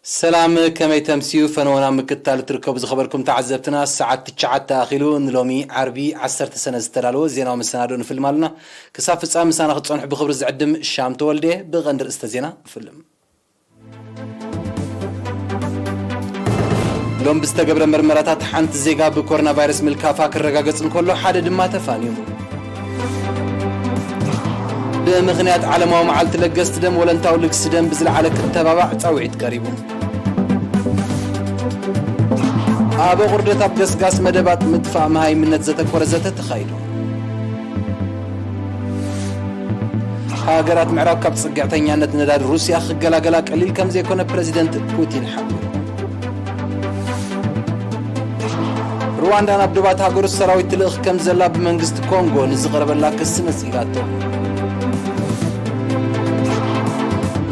سلام كما تمسيو فنونا مكتال تركب زخبركم تعزبتنا الساعة 9 تاخلو نلومي عربي 10 سنة استرالو زينا ومسنادون في المالنا كساف فصام مسانا خصون بخبر زعدم الشام تولده بغندر استزينا فيلم لوم بستقبل مرمرات حنت زيغا بكورونا فيروس ملكافا كرغاغصن كله حد دما تفانيو بمغنيات عالماو معلت لقست دم ولنتاو لقس دم بزلعلك التبابع تصوعيت قريبو أبو غردة أبقس قاس مدبات مدفع مهاي من نتزتك ورزتة تخيلو هاجرات معراك بتصقعتين يانت ندار روسيا خقلا قلا قليل كم زي كون بريزيدنت بوتين حمل رواندا نبدوبات هاجر السراوي تلخ كم زلا بمنجست كونغو نزغرب الله كسنة سيغاتو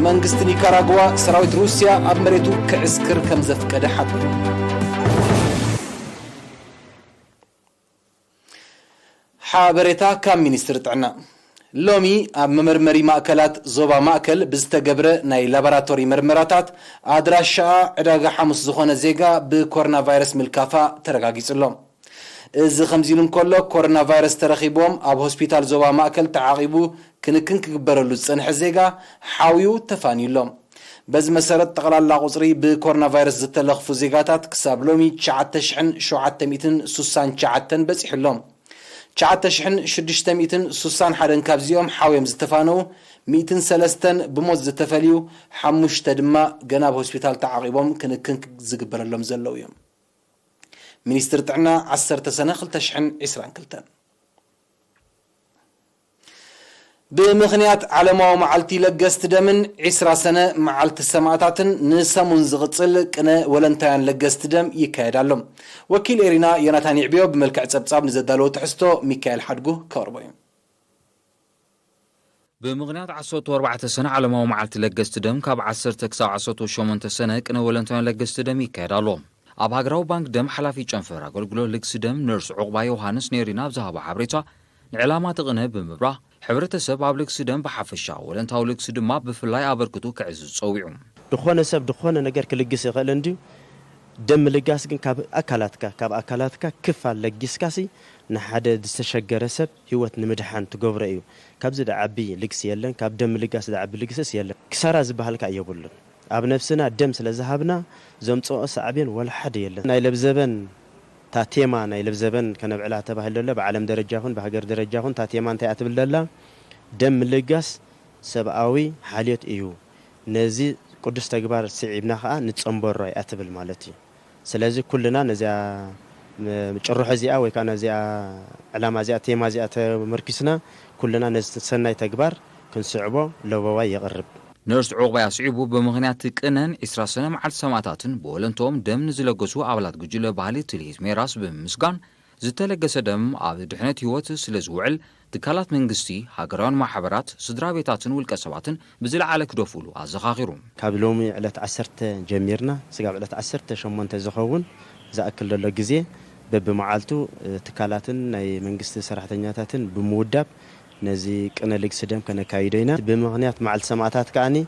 منجست نيكاراغوا سراوي روسيا أمريتو كعسكر كم زفقد حبل حابرتا كام مينستر تعنا لومي ممرمري ماكلات زوبا ماكل بزتقبره ناي لابراتوري مرمراتات ادراشا عداغا حمس زخونه زيغا بكورونا فيروس ملكافا ترغاغيصلهم از خمزيلن كله كورونا فيروس ترخيبهم اب هوسبيتال زوبا ماكل تعاقبو كنكن كبرلو صنح زيغا حاويو تفانيلهم بز مسرت تقلالا قصري بكورونا فيروس زتلخفو زيغاتات كساب لومي 9769 بصيحلهم 9661 حدن كابزيوم حاويم زتفانو 103 بموت زتفليو حمشت دما جناب هوسبيتال تعاقبهم كنكن زغبر لهم زلو يوم مينستر تعنا 10 سنه 2022 بمغنيات علماو معلتي لقست دمن 10 سنه معلت السماعاتن نسمون زغصل قنا ولنتان لقست دم يكايدالهم وكيل إيرينا يناتان يعبيو بملكع صبصاب نزدالو تحستو ميكائيل حدقو كوربويم بمغنيات 14 سنه علماو معلتي لقست دم كاب 10 تكسا 18 سنه قنا ولنتان لقست دم يكايدالهم اب هاغراو بانك دم حلافي چنفر اغلغلو لقس دم نرس عقبا يوحنس نيرينا بزهبا حبريتا نعلامات قنه بمبرا حبرته سب ابلكس دم بحفشا ولنتاو لكس دما بفلاي ابركتو كعز صويعو دخونه سب دخونه ነገር ክልግስ ይخل እንዲ ደም ልጋስ ግን ካብ አካላትካ ክፋል ለግስካሲ ንሓደ ዝተሸገረ ሰብ ህይወት ንምድሓን ትገብረ እዩ ካብዚ ደዓቢ ልግስ የለን ካብ ደም ልጋስ ደዓቢ ልግስስ የለን ክሳራ ዝበሃልካ የብሉን ኣብ ነፍስና ደም ስለዝሃብና ዘምጾ ሰዓብን ወላ ሓደ የለን ናይ ለብዘበን تاتيما ناي لبزبن كنبعلا تباهلله بعالم درجه هون بهاجر درجه هون تاتيما انت اتبللا دم لغاس سبعاوي حاليت ايو نزي قدس تغبار سعيبنا خا نصنبر اتبل مالتي سلازي كلنا نزيا مچروح زيا وي كان زيا علامه زيا تيما زيا مركسنا كلنا نسناي تغبار كنسعبو لوواي يقرب نرس عقبا يصعبو بمغنيات قنن 10 سنه مع السماتاتن بولنتوم دم نزلغسو ابلات گجله بالي تليز ميراس بمسغان زتلگس دم اب دحنت هيوت سلازوعل تكالات منغستي هاغران محبرات سدرابيتاتن ولقسباتن بزلعله كدفولو ازخاخيروم كابلومي علت 10 جميرنا سغاب علت 10 شمونته زخون زاكل له غزي ببمعالتو تكالاتن ناي منغستي سرحتنياتاتن بموداب نزي قنا لك سدم كنا كايدينا بمغنيات مع السماعات كاني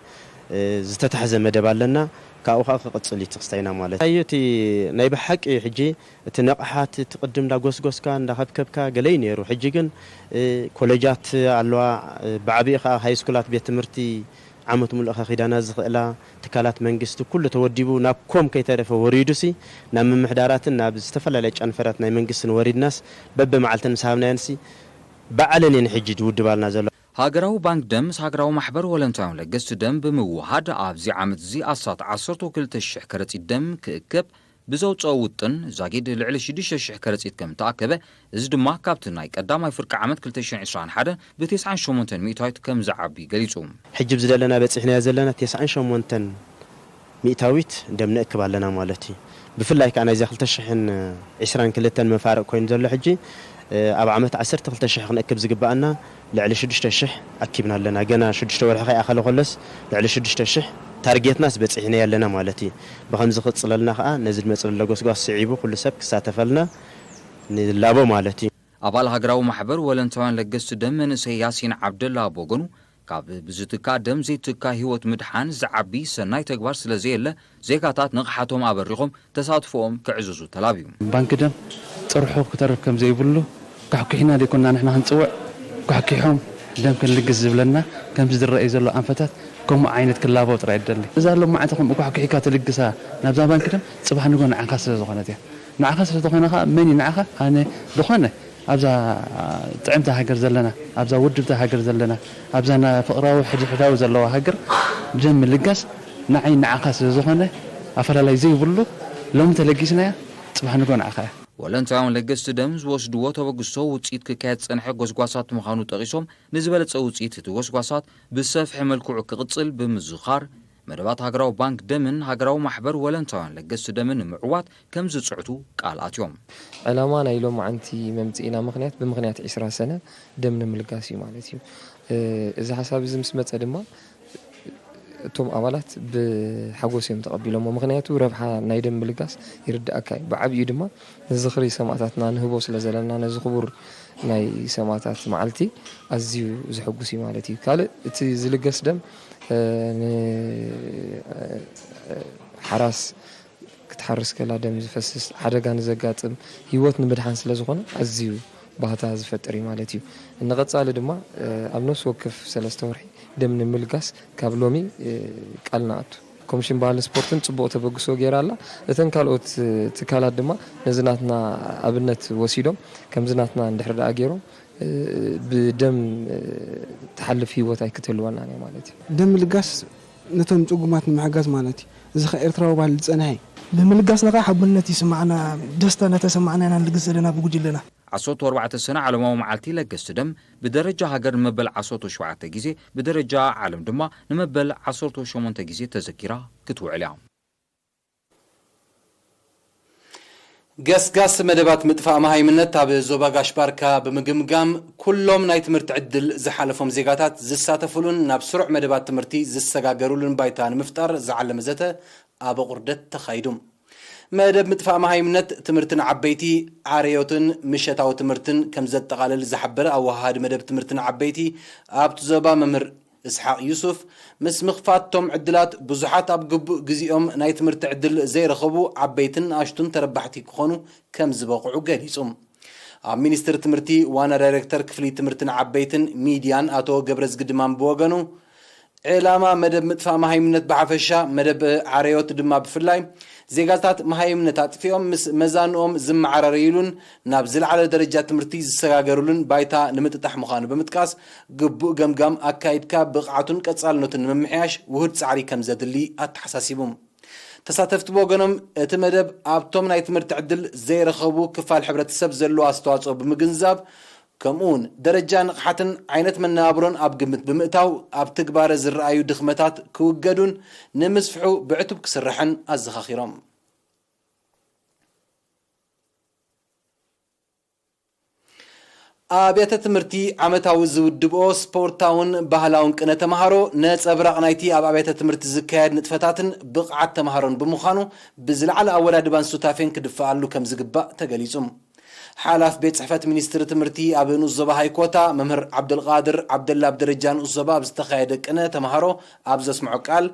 زتتحز مدبالنا كاوخا قصلي تخستينا مالت ايتي ناي بحق حجي تنقحات تقدم لا غوسغوسكا اندخبكبكا غلي نيرو حجي كن كوليجات علوا بعبيخا هاي سكولات بيت تمرتي عامت مول اخا خيدانا زخلا تكالات منغست كل توديبو نابكم كيترف وريدسي نام محداراتنا بزتفلل عنفرات ناي منغسن وريدناس ببمعلتن سامنا ينسي بعلن حجج ودبالنا زلو هاغراو بانك دم هاغراو محبر ولنتاو لقست دم بموحد ابزي عامت زي اسات 12 شح كرتي دم ككب بزو صوتن زاغيد لعل 6 شح كرتي كم تاكبه از دما كابتناي قداماي فرق عامت 2021 ب 98 ميتايت كم زعبي غليصوم حجب زدلنا بصحنا يزلنا 98 ميتاويت دم نكبالنا مالتي بفلاي كان زي 2022 مفارق كوين زلو حجي اب عامت 12 شح نكب زغبانا لعل 6 شح اكبنا لنا جنا 6 ورخي اخله خلص لعل 6 شح تارجتناس بصحنا يالنا مالتي بخمز خصللنا خا نزل مصل لغوسغاس صعيبو كل سب كساتفلنا نلابو مالتي ابال هاغراو محبر ولنتوان لقست دمن سي ياسين عبد الله بوغنو ካብ ብዝትካ ደም ዘይትካ ህይወት ምድሓን ዝዓቢ ሰናይ ተግባር ስለዘየለ ዜጋታት ንቕሓቶም ኣበሪኾም ተሳትፎኦም ክዕዝዙ ተላብዩ ባንክ ደም ጥርሑ ክተርፍ ከም ዘይብሉ ካሕኪሕና ደይኮና ንሕና ክንፅውዕ ካሕኪሖም ደም ክንልግስ ዝብለና ከም ዝረአይ ዘሎ ኣንፈታት ከምኡ ዓይነት ክላቦ ጥራይ ይደሊ እዛ ሎ ማዓተኹም ካሕኪሕካ ትልግሳ ናብዛ ባንክ ደም ጽባሕ ንጎ ንዓኻ ስለ ዝኾነት እያ ንዓኻ ስለ ዝኾነኻ መን ንዓኻ ኣነ ዝኾነ ኣብዛ ጥዕምታ ሃገር ዘለና ኣብዛ ውድብታ ሃገር ዘለና ኣብዛና ፍቕራዊ ሕድሕዳዊ ዘለዋ ሃገር ደም ልጋስ ንዓይ ንዓኻ ስለ ዝኾነ ኣፈላላይ ዘይብሉ ሎሚ ተለጊስናያ ጽባሕ ንጎ ንዓኻ እያ ወለንታውን ለገስቲ ደም ዝወስድዎ ተበግሶ ውፅኢት ክካየድ ፀንሐ ጎስጓሳት ምዃኑ ጠቂሶም ንዝበለፀ ውፅኢት እቲ ጎስጓሳት ብሰፍሒ መልክዑ ክቕፅል ብምዝኻር መደባት ሃገራዊ ባንክ ደምን ሃገራዊ ማሕበር ወለንታውን ለገስቲ ደምን ምዕዋት ከም ዝፅዕቱ ቃል ኣትዮም ዕላማ ናይ ሎም ዓንቲ መምፅኢና ምክንያት ብምክንያት 20 ሰነ ደም ንምልጋስ እዩ ማለት እዩ እዚ ሓሳብ እዚ ምስ መፀ ድማ እቶም ኣባላት ብሓጎስ እዮም ተቐቢሎም ምክንያቱ ረብሓ ናይ ደም ምልጋስ ይርዳእካ ብዓብዩ ድማ ንዝኽሪ ሰማዕታትና ንህቦ ስለ ዘለና ነዚ ክቡር ናይ ሰማዕታት መዓልቲ ኣዝዩ ዝሕጉስ እዩ ማለት እዩ ካልእ እቲ ዝልገስ ደም ሓራስ ክትሓርስ ከላ ደም ዝፈስስ ሓደጋ ንዘጋጥም ህይወት ንምድሓን ስለ ዝኾነ ኣዝዩ ባህታ ዝፈጥር እዩ ማለት እዩ እንቐጻሊ ድማ ኣብ ነፍሲ ወከፍ 3 ወርሒ ደም ንምልጋስ ካብ ሎሚ ቃልና ኣቱ ኮሚሽን ባህልን ስፖርትን ጽቡቕ ተበግሶ ገይራላ እተን ካልኦት ትካላት ድማ ነዝናትና ኣብነት ወሲዶም ከም ዝናትና እንድሕር ደኣ ገይሮም ብደም ተሓልፍ ህይወት ኣይክትልወና ነው ማለት እዩ ደም ልጋስ ነቶም ጽጉማት ንምሕጋዝ ማለት እዩ እዚ ኤርትራዊ ባህል ዝጸንሐ ብምልጋስ ነኻ ሓብነት ይስማዕና ደስታ ነተሰማዕና ኢና ንልግስ ዘለና ብጉጅለና 14 ሰነ ዓለማዊ መዓልቲ ለገስቲ ደም ብደረጃ ሃገር ንመበል 17 ግዜ ብደረጃ ዓለም ድማ ንመበል 18 ግዜ ተዘኪራ ክትውዕል እያ ገስጋስ መደባት ምጥፋእ መሃይምነት ኣብ ዞባ ጋሽባርካ ብምግምጋም ኩሎም ናይ ትምህርቲ ዕድል ዝሓለፎም ዜጋታት ዝሳተፉሉን ናብ ስሩዕ መደባት ትምህርቲ ዝሰጋገሩሉን ባይታ ንምፍጣር ዝዓለመ ዘተ ኣብ ቁርደት ተኻይዱ መደብ ምጥፋእ መሃይምነት ትምህርትን ዓበይቲ ዓርዮትን ምሸታዊ ትምህርትን ከም ዘጠቃለል ዝሓበረ ኣዋሃድ መደብ ትምህርትን ዓበይቲ ኣብቲ ዞባ መምህር እስሓቅ ዩሱፍ ምስ ምኽፋቶም ዕድላት ብዙሓት ኣብ ግቡእ ግዚኦም ናይ ትምህርቲ ዕድል ዘይረኸቡ ዓበይትን ኣሽቱን ተረባሕቲ ክኾኑ ከም ዝበቕዑ ገሊጹም ኣብ ሚኒስትሪ ትምህርቲ ዋና ዳይሬክተር ክፍሊ ትምህርትን ዓበይትን ሚድያን ኣቶ ገብረ ዝግድማን ብወገኑ ዕላማ መደብ ምጥፋእ መሃይምነት ብሓፈሻ መደብ ዓርዮት ድማ ብፍላይ ዜጋታት መሃይምነት ኣጥፊኦም ምስ መዛንኦም ዝመዓረረዩሉን ናብ ዝለዓለ ደረጃ ትምህርቲ ዝሰጋገሩሉን ባይታ ንምጥጣሕ ምዃኑ ብምጥቃስ ግቡእ ገምጋም ኣካይድካ ብቕዓቱን ቀጻልነቱን ንምምሕያሽ ውህድ ጻዕሪ ከም ዘድሊ ኣተሓሳሲቦም ተሳተፍቲ ወገኖም እቲ መደብ ኣብቶም ናይ ትምህርቲ ዕድል ዘይረኸቡ ክፋል ሕብረተሰብ ዘለዎ ኣስተዋጽኦ ብምግንዛብ ከምኡን ደረጃ ንቕሓትን ዓይነት መነባብሮን ኣብ ግምት ብምእታው ኣብ ትግባረ ዝረኣዩ ድኽመታት ክውገዱን ንምስፍሑ ብዕቱብ ክስርሕን ኣዘኻኺሮም ኣብያተ ትምህርቲ ዓመታዊ ዝውድብኦ ስፖርታውን ባህላውን ቅነ ተምሃሮ ነፀብራቕ ናይቲ ኣብ ኣብያተ ትምህርቲ ዝካየድ ንጥፈታትን ብቕዓት ተምሃሮን ብምዃኑ ብዝለዓለ ኣወዳድባን ሱታፌን ክድፈኣሉ ከም ዝግባእ ተገሊጹም ሓላፍ ቤት ጽሕፈት ሚኒስትሪ ትምህርቲ ኣብ ንኡስ ዞባ ሃይኮታ መምህር ዓብደልቃድር ዓብደላ ብደረጃ ንኡስ ዞባ ብዝተኻየደ ቅነ ተምሃሮ ኣብ ዘስምዖ ቃል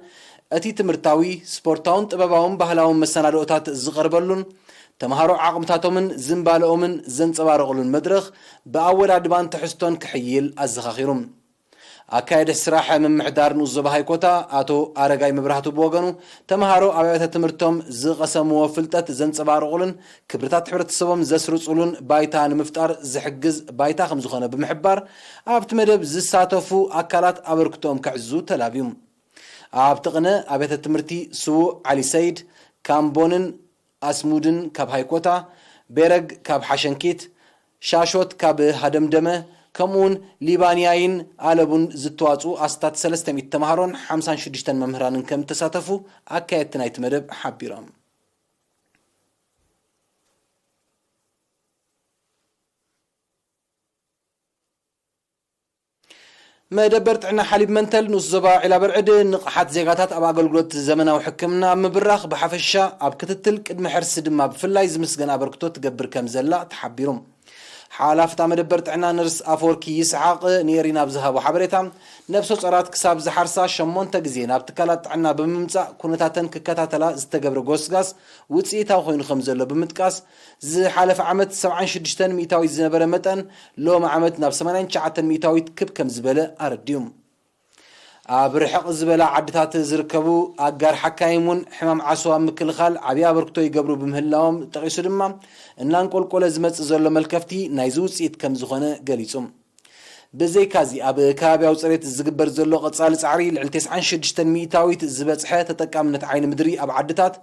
እቲ ትምህርታዊ ስፖርታውን ጥበባውን ባህላውን መሰናዶታት ዝቐርበሉን ተምሃሮ ዓቕምታቶምን ዝምባለኦምን ዘንጸባረቑሉን መድረኽ ብኣወዳድባን ትሕዝቶን ክሕይል ኣዘኻኺሩም ኣካይድ ስራሕ ምምሕዳር ንኡስ ዞባ ሃይኮታ ኣቶ ኣረጋይ መብራህቱ ብወገኑ ተምሃሮ ኣብ ኣብያተ ትምህርቶም ዝቐሰምዎ ፍልጠት ዘንጸባርቑሉን ክብርታት ሕብረተሰቦም ዘስርጹሉን ባይታ ንምፍጣር ዝሕግዝ ባይታ ከም ዝኾነ ብምሕባር ኣብቲ መደብ ዝሳተፉ ኣካላት ኣበርክቶኦም ክዕዙ ተላብዩ ኣብቲ ቅነ ኣብያተ ትምህርቲ ስዉእ ዓሊ ሰይድ ካምቦንን ኣስሙድን ካብ ሃይኮታ ቤረግ ካብ ሓሸንኪት ሻሾት ካብ ሃደምደመ ከምኡን ሊባንያይን ኣለቡን ዝተዋጹ ኣስታት 300 ተምሃሮን 56 መምህራንን ከም ተሳተፉ ኣካየድቲ ናይቲ መደብ ሓቢሮም መደበር ጥዕና ሓሊብ መንተል ንኡስ ዞባ ዒላ በርዕድ ንቕሓት ዜጋታት ኣብ ኣገልግሎት ዘመናዊ ሕክምና ምብራኽ ብሓፈሻ ኣብ ክትትል ቅድሚ ሕርሲ ድማ ብፍላይ ዝምስገን ኣበርክቶ ትገብር ከም ዘላ ተሓቢሮም ሓላፍታ መደበር ጥዕና ነርስ ኣፈወርቂ ይስሓቅ ነሪና ብዝሃቦ ሓበሬታ ነፍሰ ጡራት ክሳብ ዝሓርሳ 8 ግዜ ናብ ትካላት ጥዕና ብምምጻእ ኩነታተን ክከታተላ ዝተገብረ ጎስጋስ ውጽኢታዊ ኮይኑ ከም ዘሎ ብምጥቃስ ዝሓለፈ ዓመት 76 ሚእታዊት ዝነበረ መጠን ሎሚ ዓመት ናብ 89 ሚእታዊት ክብ ከም ዝበለ ኣረድዮም ኣብ ርሕቕ ዝበላ ዓድታት ዝርከቡ ኣጋር ሓካይሙን ሕማም ዓስዋ ምክልኻል ዓብይ ኣበርክቶ ይገብሩ ብምህላዎም ጠቂሱ ድማ እናንቆልቆለ ዝመጽእ ዘሎ መልከፍቲ ናይ ዝውጽኢት ከም ዝኾነ ገሊጹ ብዘይካዚ ኣብ ከባቢያዊ ጽሬት ዝግበር ዘሎ ቀጻሊ ጻዕሪ ልዕሊ 96 ሚእታዊት ዝበጽሐ ተጠቃምነት ዓይኒ ምድሪ ኣብ ዓድታት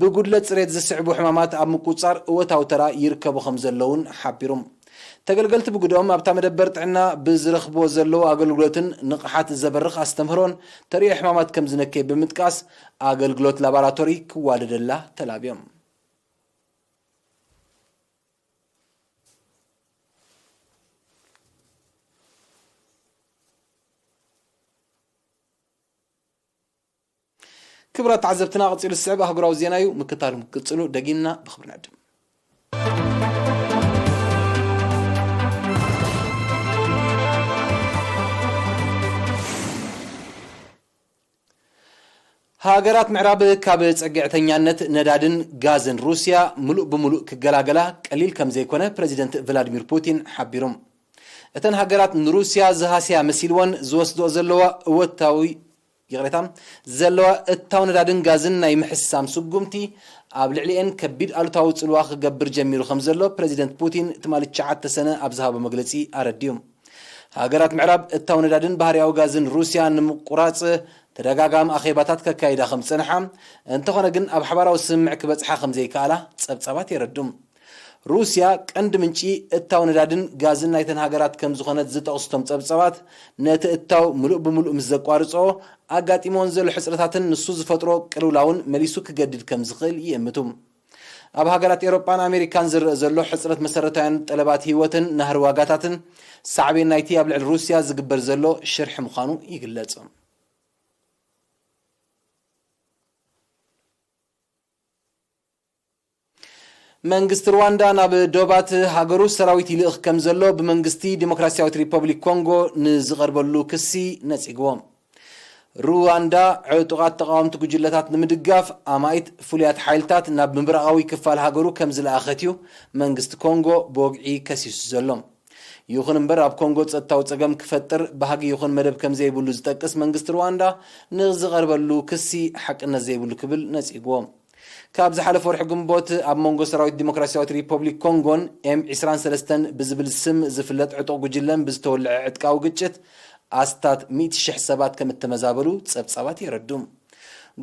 ብጉድለት ጽሬት ዝስዕቡ ሕማማት ኣብ ምቁጻር እወታዊ ተራ ይርከቡ ከም ዘለውን ሓቢሮም ተገልገልቲ ብጉዶም ኣብታ መደበር ጥዕና ብዝረኽቦ ዘለዎ ኣገልግሎትን ንቕሓት ዘበርኽ ኣስተምህሮን ተሪኦ ሕማማት ከም ዝነከይ ብምጥቃስ ኣገልግሎት ላቦራቶሪ ክዋደደላ ተላብዮም ክብራት ተዓዘብትና ቀፂሉ ዝስዕብ ኣህጉራዊ ዜና እዩ ምክታሉ ክቅፅሉ ደጊምና ብኽብሪ ንዕድም ሃገራት ምዕራብ ካብ ፀግዕተኛነት ነዳድን ጋዝን ሩስያ ሙሉእ ብሙሉእ ክገላገላ ቀሊል ከም ዘይኮነ ፕሬዚደንት ቭላድሚር ፑቲን ሓቢሮም እተን ሃገራት ንሩስያ ዝሃስያ መሲልወን ዝወስድኦ ዘለዋ እወታዊ ይቕሬታ ዘለዋ እታው ነዳድን ጋዝን ናይ ምሕሳም ስጉምቲ ኣብ ልዕሊአን ከቢድ ኣሉታዊ ጽልዋ ክገብር ጀሚሩ ከም ዘሎ ፕሬዚደንት ፑቲን ትማሊ 9 ሰነ ኣብ ዝሃቦ መግለጺ ኣረድዮም ሃገራት ምዕራብ እታው ነዳድን ባህርያዊ ጋዝን ሩስያ ንምቁራጽ ተደጋጋሚ ኣኼባታት ከካይዳ ከም ጽንሓ እንተኾነ ግን ኣብ ሓባራዊ ስምምዕ ክበጽሓ ከም ዘይከኣላ ጸብጻባት የረዱም ሩስያ ቀንዲ ምንጪ እታው ነዳድን ጋዝን ናይተን ሃገራት ከም ዝኾነት ዝጠቕስቶም ጸብጻባት ነቲ እታው ሙሉእ ብሙሉእ ምስ ዘቋርጾ ኣጋጢሞን ዘሎ ሕፅረታትን ንሱ ዝፈጥሮ ቅልውላውን መሊሱ ክገድድ ከም ዝኽእል ይእምቱ ኣብ ሃገራት ኤውሮጳን ኣሜሪካን ዝርአ ዘሎ ሕፅረት መሰረታውያን ጠለባት ህይወትን ናህሪ ዋጋታትን ሳዕቤን ናይቲ ኣብ ልዕሊ ሩስያ ዝግበር ዘሎ ሽርሒ ምዃኑ ይግለጽ መንግስቲ ሩዋንዳ ናብ ዶባት ሃገሩ ሰራዊት ይልእኽ ከም ዘሎ ብመንግስቲ ዲሞክራሲያዊት ሪፐብሊክ ኮንጎ ንዝቐርበሉ ክሲ ነጺግዎ ሩዋንዳ ዕጡቓት ተቃወምቲ ጉጅለታት ንምድጋፍ ኣማኢት ፍሉያት ሓይልታት ናብ ምብራቃዊ ክፋል ሃገሩ ከም ዝለኣኸት እዩ መንግስቲ ኮንጎ ብወግዒ ከሲሱ ዘሎ ይኹን እምበር ኣብ ኮንጎ ጸጥታዊ ጸገም ክፈጥር ባህጊ ይኹን መደብ ከም ዘይብሉ ዝጠቅስ መንግስቲ ሩዋንዳ ንዝቐርበሉ ክሲ ሓቅነት ዘይብሉ ክብል ነጺግዎ ካብ ዝሓለፈ ወርሒ ግንቦት ኣብ መንጎ ሰራዊት ዲሞክራሲያዊት ሪፐብሊክ ኮንጎን M23 ብዝብል ስም ዝፍለጥ ዕጡቕ ጉጅለን ብዝተወልዐ ዕጥቃዊ ግጭት ኣስታት 100,000 ሰባት ከም እተመዛበሉ ጸብጻባት የረዱም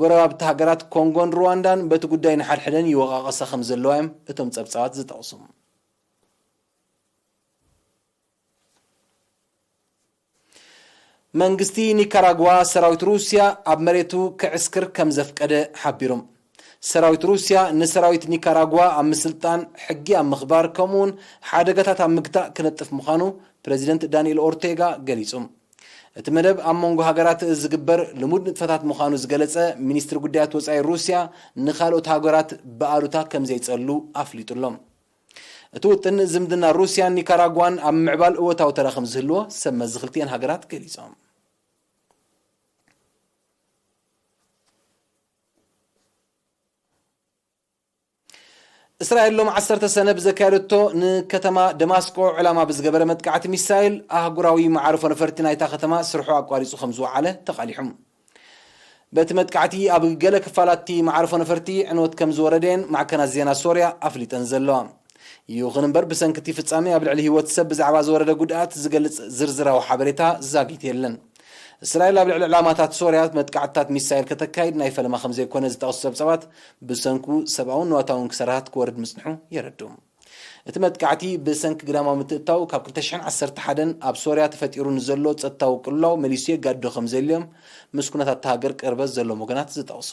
ጎረባብቲ ሃገራት ኮንጎን ሩዋንዳን በቲ ጉዳይ ንሓድሕደን ይወቃቐሳ ከም ዘለዋ እዮም እቶም ጸብጻባት ዝጠቕሱ መንግስቲ ኒካራጓ ሰራዊት ሩስያ ኣብ መሬቱ ክዕስክር ከም ዘፍቀደ ሓቢሮም ሰራዊት ሩስያ ንሰራዊት ኒካራጓ ኣብ ምስልጣን ሕጊ ኣብ ምኽባር ከምኡውን ሓደጋታት ኣብ ምግታእ ክነጥፍ ምዃኑ ፕሬዚደንት ዳንኤል ኦርቴጋ ገሊጹ እቲ መደብ ኣብ መንጎ ሃገራት ዝግበር ልሙድ ንጥፈታት ምዃኑ ዝገለጸ ሚኒስትሪ ጉዳያት ወጻኢ ሩስያ ንኻልኦት ሃገራት ብኣሉታ ከም ዘይጸሉ ኣፍሊጡሎም እቲ ውጥን ዝምድና ሩስያን ኒካራጓን ኣብ ምዕባል እወታዊ ተራ ከም ዝህልዎ ሰብ መዚ ክልቲአን ሃገራት ገሊጾም እስራኤል ሎም 10 ሰነ ብዘካየደቶ ንከተማ ደማስቆ ዕላማ ብዝገበረ መጥቃዕቲ ሚሳኤል ኣህጉራዊ መዓርፎ ነፈርቲ ናይታ ከተማ ስርሑ ኣቋሪጹ ከም ዝወዓለ ተቃሊሑም በቲ መጥቃዕቲ ኣብ ገለ ክፋላት መዓርፎ ነፈርቲ ዕንወት ከም ዝወረደን ማዕከናት ዜና ሶርያ ኣፍሊጠን ዘለዋ ይኹን እምበር ብሰንኪቲ ፍጻሜ ኣብ ልዕሊ ህይወት ሰብ ብዛዕባ ዝወረደ ጉድኣት ዝገልጽ ዝርዝራዊ ሓበሬታ ዘጊት የለን እስራኤል ኣብ ልዕሊ ዕላማታት ሶርያ መጥቃዕትታት ሚሳኤል ከተካይድ ናይ ፈለማ ከም ዘይኮነ ዝጠቕሱ ጸብጻባት ብሰንኩ ሰብኣውን ንዋታውን ክስራት ክወርድ ምጽንሑ የረዱ እቲ መጥቃዕቲ ብሰንኪ ግዳማዊ ምትእታው ካብ 2011 ኣብ ሶርያ ተፈጢሩ ንዘሎ ጸጥታዊ ቅልውላው መሊሱ የጋዶ ከም ዘልዮም ምስ ኩነታት ሃገር ቅርበት ዘሎም ወገናት ዝጠቕሱ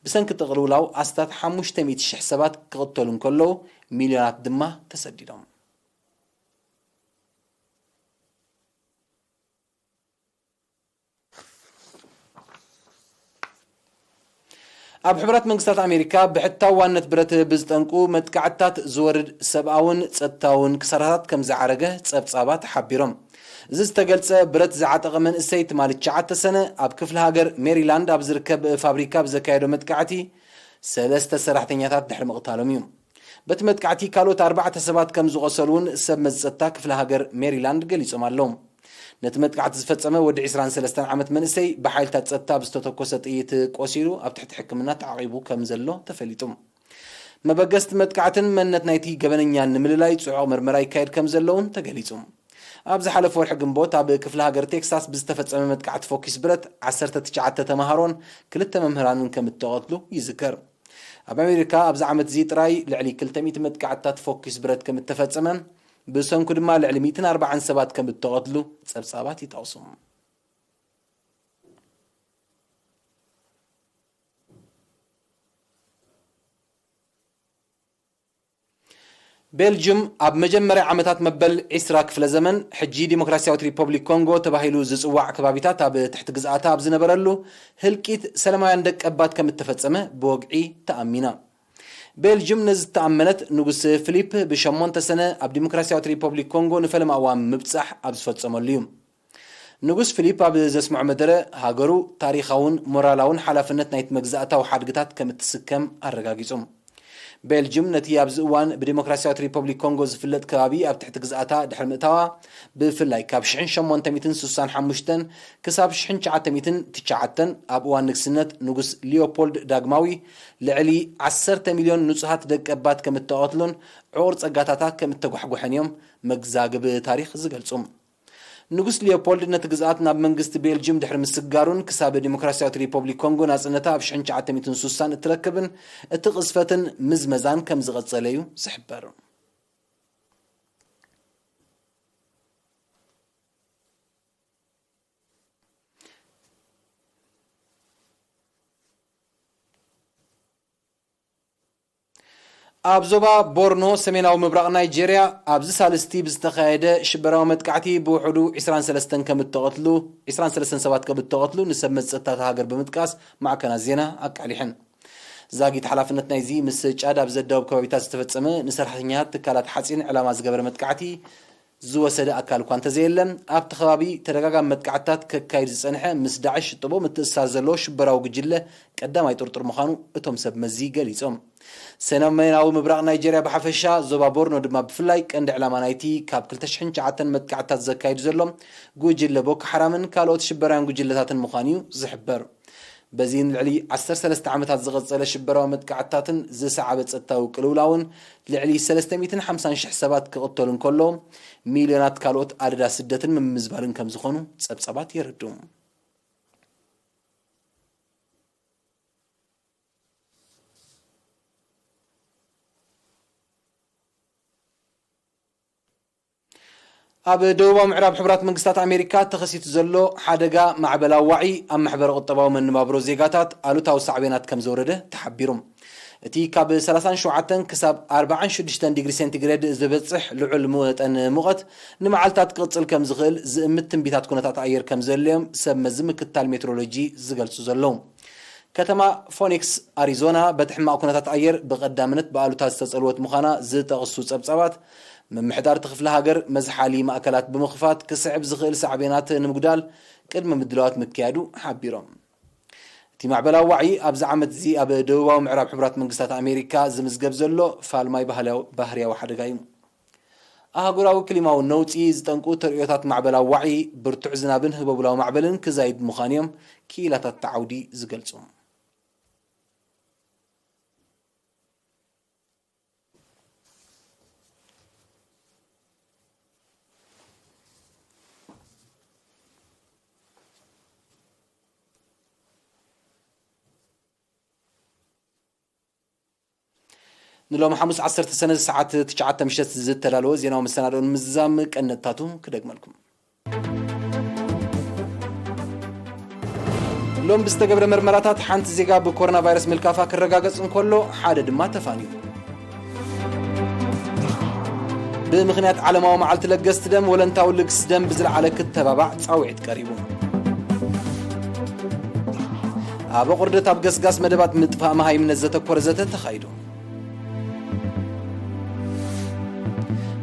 ብሰንኪ ቅልውላው ኣስታት 500,000 ሰባት ክቕተሉ እንከለዉ ሚልዮናት ድማ ተሰዲዶም ኣብ ሕቡራት መንግስታት ኣሜሪካ ብሕታው ዋነት ብረት ብዝጠንቁ መጥቃዕትታት ዝወርድ ሰብኣውን ጸጥታውን ክሳራታት ከም ዝዓረገ ጸብጻባት ሓቢሮም እዚ ዝተገልጸ ብረት ዝዓጠቐ መንእሰይ ትማሊ 9 ሰነ ኣብ ክፍለ ሃገር ሜሪላንድ ኣብ ዝርከብ ፋብሪካ ብዘካየዶ መጥቃዕቲ 3 ሰራሕተኛታት ድሕሪ ምቕታሎም እዩ በቲ መጥቃዕቲ ካልኦት 4 ሰባት ከም ዝቆሰሉን ሰብ መጸጥታ ክፍለ ሃገር ሜሪላንድ ገሊጾም ኣለዉ ነቲ መጥቃዕቲ ዝፈጸመ ወዲ 23 ዓመት መንእሰይ ብሓይልታት ጸጥታ ብዝተተኮሰ ጥይት ቆሲሉ ኣብ ትሕቲ ሕክምና ተዓቂቡ ከም ዘሎ ተፈሊጡ መበገስቲ መጥቃዕትን መንነት ናይቲ ገበነኛ ንምልላይ ጽዑቕ ምርመራ ይካየድ ከም ዘለውን ተገሊጹ ኣብ ዝሓለፈ ወርሒ ግንቦት ኣብ ክፍለ ሃገር ቴክሳስ ብዝተፈጸመ መጥቃዕቲ ፎኪስ ብረት 19 ተማሃሮን 2 መምህራንን ከም እተቐትሉ ይዝከር ኣብ ኣሜሪካ ኣብዚ ዓመት እዚ ጥራይ ልዕሊ 200 መጥቃዕትታት ፎኪስ ብረት ከም እተፈጸመ ብሰንኩ ድማ ልዕሊ 140 ሰባት ከም እተቐትሉ ጸብጻባት ይጠቕሱ ቤልጅየም ኣብ መጀመርያ ዓመታት መበል 20 ክፍለ ዘመን ሕጂ ዲሞክራሲያዊት ሪፐብሊክ ኮንጎ ተባሂሉ ዝጽዋዕ ከባቢታት ኣብ ትሕቲ ግዝኣታ ኣብ ዝነበረሉ ህልቂት ሰላማውያን ደቀባት ከም እተፈጸመ ብወግዒ ተኣሚና ቤልጅየም ነዚ ተኣመነት ንጉስ ፊሊፕ ብ8 ሰነ ኣብ ዲሞክራሲያዊት ሪፐብሊክ ኮንጎ ንፈለማ እዋን ምብጻሕ ኣብ ዝፈጸመሉ እዩ ንጉስ ፊሊፕ ኣብ ዘስምዖ መደረ ሃገሩ ታሪኻውን ሞራላውን ሓላፍነት ናይቲ መግዛእታዊ ሓድግታት ከም እትስከም ኣረጋጊጹ ቤልጅየም ነቲ ኣብዚ እዋን ብዲሞክራሲያዊት ሪፐብሊክ ኮንጎ ዝፍለጥ ከባቢ ኣብ ትሕቲ ግዝኣታ ድሕሪ ምእታዋ ብፍላይ ካብ 1865 ክሳብ 1909 ኣብ እዋን ንግስነት ንጉስ ሊዮፖልድ ዳግማዊ ልዕሊ 10 ሚልዮን ንጹሃት ደቀባት ከም እተቐትሉን ዕቑር ጸጋታታ ከም እተጓሕጉሐን እዮም መግዛግብ ታሪኽ ዝገልጹ ንጉስ ሊዮፖልድ ነቲ ግዝኣት ናብ መንግስቲ ቤልጅየም ድሕሪ ምስጋሩን ክሳብ ዲሞክራሲያዊት ሪፐብሊክ ኮንጎ ናጽነታ ኣብ 1960 እትረክብን እቲ ቅስፈትን ምዝመዛን ከም ዝቐጸለ እዩ ዝሕበር ኣብ ዞባ ቦርኖ ሰሜናዊ ምብራቕ ናይጄርያ ኣብዚ ሳልስቲ ብዝተኻየደ ሽበራዊ መጥቃዕቲ ብውሕዱ 23 ሰባት ከም እተቐትሉ ንሰብ መጸጥታ ሃገር ብምጥቃስ ማዕከናት ዜና ኣቃሊሐን ዛጊት ሓላፍነት ናይዚ ምስ ጫድ ኣብ ዘዳውብ ከባቢታት ዝተፈጸመ ንሰራሕተኛታት ትካላት ሓጺን ዕላማ ዝገበረ መጥቃዕቲ ዝወሰደ ኣካል እኳ እንተዘየለን ኣብቲ ከባቢ ተደጋጋሚ መጥቃዕትታት ከካይድ ዝጸንሐ ምስ ዳዕሽ ጥቦ ምትእስሳር ዘለዎ ሽበራዊ ጉጅለ ቀዳማይ ጥርጥር ምዃኑ እቶም ሰብ መዚ ገሊጾም ሰሜናዊ ምብራቕ ናይጄርያ ብሓፈሻ ዞባ ቦርኖ ድማ ብፍላይ ቀንዲ ዕላማ ናይቲ ካብ 2009 መጥቃዕትታት ዘካይዱ ዘሎ ጉጅለ ቦኮ ሓራምን ካልኦት ሽበራውያን ጉጅለታትን ምዃኑ እዩ ዝሕበር በዚ ልዕሊ 13 ዓመታት ዝቐጸለ ሽበራዊ መጥቃዕትታትን ዝሰዓበ ጸጥታዊ ቅልውላውን ልዕሊ 350,000 ሰባት ክቕተሉን ከሎ ሚልዮናት ካልኦት ኣደዳ ስደትን ምምዝባልን ከም ዝኾኑ ጸብጻባት የረድኡ ኣብ ደቡባዊ ምዕራብ ሕቡራት መንግስታት ኣሜሪካ ተኸሲቱ ዘሎ ሓደጋ ማዕበላዊ ዋዒ ኣብ ማሕበረ ቁጠባዊ መነባብሮ ዜጋታት ኣሉታዊ ሳዕቤናት ከም ዘውረደ ተሓቢሩ እቲ ካብ 37 ክሳብ 46 ዲግሪ ሴንቲግሬድ ዝበጽሕ ልዑል መጠን ሙቐት ንመዓልታት ክቕጽል ከም ዝኽእል ዝእምት ትንቢታት ኩነታት ኣየር ከም ዘለዮም ሰብ መዚ ምክትታል ሜትሮሎጂ ዝገልጹ ዘለዉ ከተማ ፎኒክስ ኣሪዞና በቲ ሕማቕ ኩነታት ኣየር ብቐዳምነት ብኣሉታት ዝተጸልወት ምዃና ዝጠቕሱ ጸብጻባት ምምሕዳር ክፍለ ሃገር መዝሓሊ ማእከላት ብምኽፋት ክስዕብ ዝኽእል ሳዕቤናት ንምጉዳል ቅድመ ምድላዋት ምክያዱ ሓቢሮም እቲ ማዕበላዊ ዋዒ ኣብዚ ዓመት እዚ ኣብ ደቡባዊ ምዕራብ ሕቡራት መንግስታት ኣሜሪካ ዝምዝገብ ዘሎ ፋልማይ ባህርያዊ ሓደጋ እዩ ኣህጉራዊ ክሊማዊ ነውፂ ዝጠንቁ ተርእዮታት ማዕበላዊ ዋዒ ብርቱዕ ዝናብን ህበቡላዊ ማዕበልን ክዛይድ ምዃኑ እዮም ክኢላታት ተዓውዲ ዝገልጹ نلوم حمص 10 سنة ساعات 9 مشت زد تلالو زينا ومستندون مزام كنتاتو كدغملكم لوم بستقبل مرمراتات حانت زيغا بكورونا فيروس ملكافا كرغاغص انكلو حاده دما تفانيو بمخنيات علماو معلت لغست دم ولنتاو لغس دم بزرع على كتبابع صاوعت قريبو أبو قردة أبقس قاس مدبات متفاهم هاي من الزتك ورزته تخايدو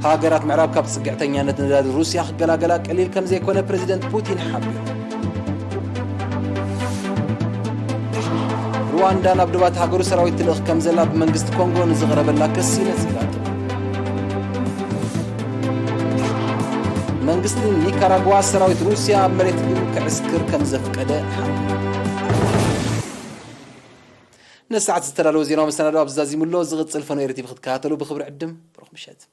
هاجرات معراب كاب سقعتنيا نتنداد روسيا خقلا قليل كم زي كونه بريزيدنت بوتين حبيو رواندا نبدوات هاجرو سراويت تلخ كم زلا بمنجست كونغو نزغرب الله كسينة زيغاتو منجست نيكاراغوا سراويت روسيا مريت كعسكر كم زفقده حبيو نسعة سترالو زينو مسندو ابزازي ملو زغط صلفنو يرتي بخد كاتلو بخبر عدم بروح مشات